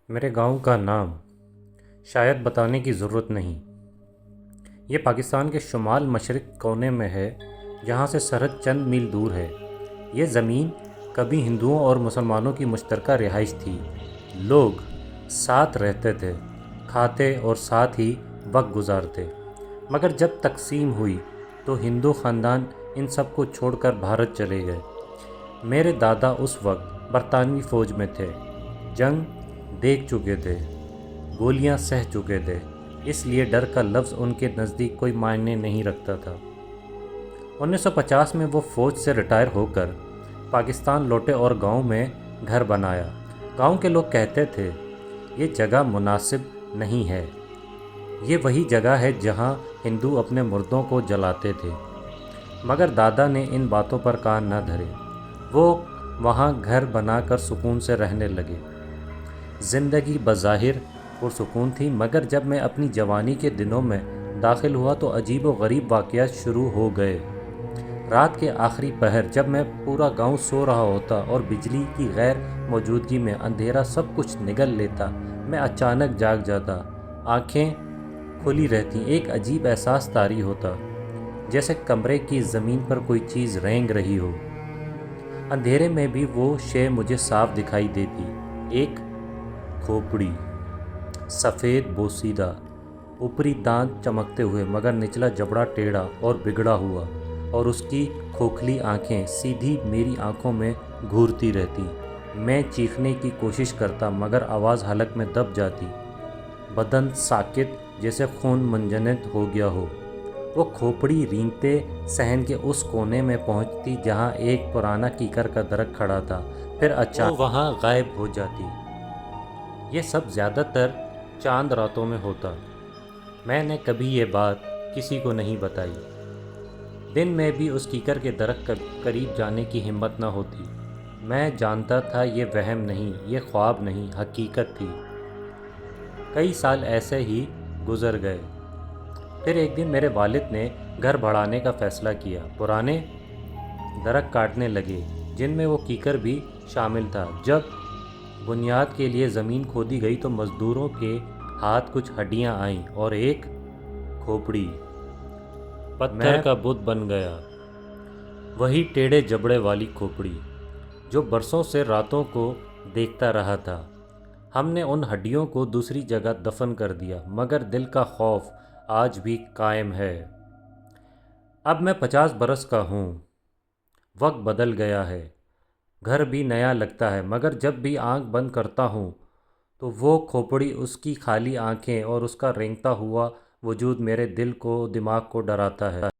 میرے گاؤں کا نام شاید بتانے کی ضرورت نہیں۔ یہ پاکستان کے شمال مشرق کونے میں ہے، جہاں سے سرحد چند میل دور ہے۔ یہ زمین کبھی ہندوؤں اور مسلمانوں کی مشترکہ رہائش تھی۔ لوگ ساتھ رہتے تھے، کھاتے اور ساتھ ہی وقت گزارتے۔ مگر جب تقسیم ہوئی تو ہندو خاندان ان سب کو چھوڑ کر بھارت چلے گئے۔ میرے دادا اس وقت برطانوی فوج میں تھے، جنگ دیکھ چکے تھے، گولیاں سہ چکے تھے، اس لیے ڈر کا لفظ ان کے نزدیک کوئی معنی نہیں رکھتا تھا۔ 1950 میں وہ فوج سے ریٹائر ہو کر پاکستان لوٹے اور گاؤں میں گھر بنایا۔ گاؤں کے لوگ کہتے تھے یہ جگہ مناسب نہیں ہے، یہ وہی جگہ ہے جہاں ہندو اپنے مردوں کو جلاتے تھے۔ مگر دادا نے ان باتوں پر کان نہ دھرے۔ وہ وہاں گھر بنا کر سکون سے رہنے لگے۔ زندگی بظاہر پرسکون تھی، مگر جب میں اپنی جوانی کے دنوں میں داخل ہوا تو عجیب و غریب واقعات شروع ہو گئے۔ رات کے آخری پہر جب میں پورا گاؤں سو رہا ہوتا اور بجلی کی غیر موجودگی میں اندھیرا سب کچھ نگل لیتا، میں اچانک جاگ جاتا، آنکھیں کھلی رہتی، ایک عجیب احساس طاری ہوتا، جیسے کمرے کی زمین پر کوئی چیز رینگ رہی ہو۔ اندھیرے میں بھی وہ شے مجھے صاف دکھائی دیتی، ایک کھوپڑی، سفید بوسیدہ، اوپری دانت چمکتے ہوئے مگر نچلا جبڑا ٹیڑھا اور بگڑا ہوا، اور اس کی کھوکھلی آنکھیں سیدھی میری آنکھوں میں گھورتی رہتی۔ میں چیخنے کی کوشش کرتا مگر آواز حلق میں دب جاتی، بدن ساکت جیسے خون منجمد ہو گیا ہو۔ وہ کھوپڑی رینگتے صحن کے اس کونے میں پہنچتی جہاں ایک پرانا کیکر کا درخت کھڑا تھا، پھر اچانک وہ وہاں غائب ہو جاتی۔ یہ سب زیادہ تر چاند راتوں میں ہوتا۔ میں نے کبھی یہ بات کسی کو نہیں بتائی۔ دن میں بھی اس کیکر کے درخت کے قریب جانے کی ہمت نہ ہوتی۔ میں جانتا تھا یہ وہم نہیں، یہ خواب نہیں، حقیقت تھی۔ کئی سال ایسے ہی گزر گئے۔ پھر ایک دن میرے والد نے گھر بڑھانے کا فیصلہ کیا۔ پرانے درخت کاٹنے لگے، جن میں وہ کیکر بھی شامل تھا۔ جب بنیاد کے لیے زمین کھودی گئی تو مزدوروں کے ہاتھ کچھ ہڈیاں آئیں اور ایک کھوپڑی پتھر کا بت بن گیا، وہی ٹیڑھے جبڑے والی کھوپڑی جو برسوں سے راتوں کو دیکھتا رہا تھا۔ ہم نے ان ہڈیوں کو دوسری جگہ دفن کر دیا، مگر دل کا خوف آج بھی قائم ہے۔ اب میں 50 برس کا ہوں، وقت بدل گیا ہے، گھر بھی نیا لگتا ہے، مگر جب بھی آنکھ بند کرتا ہوں تو وہ کھوپڑی، اس کی خالی آنکھیں اور اس کا رینگتا ہوا وجود میرے دل کو، دماغ کو ڈراتا ہے۔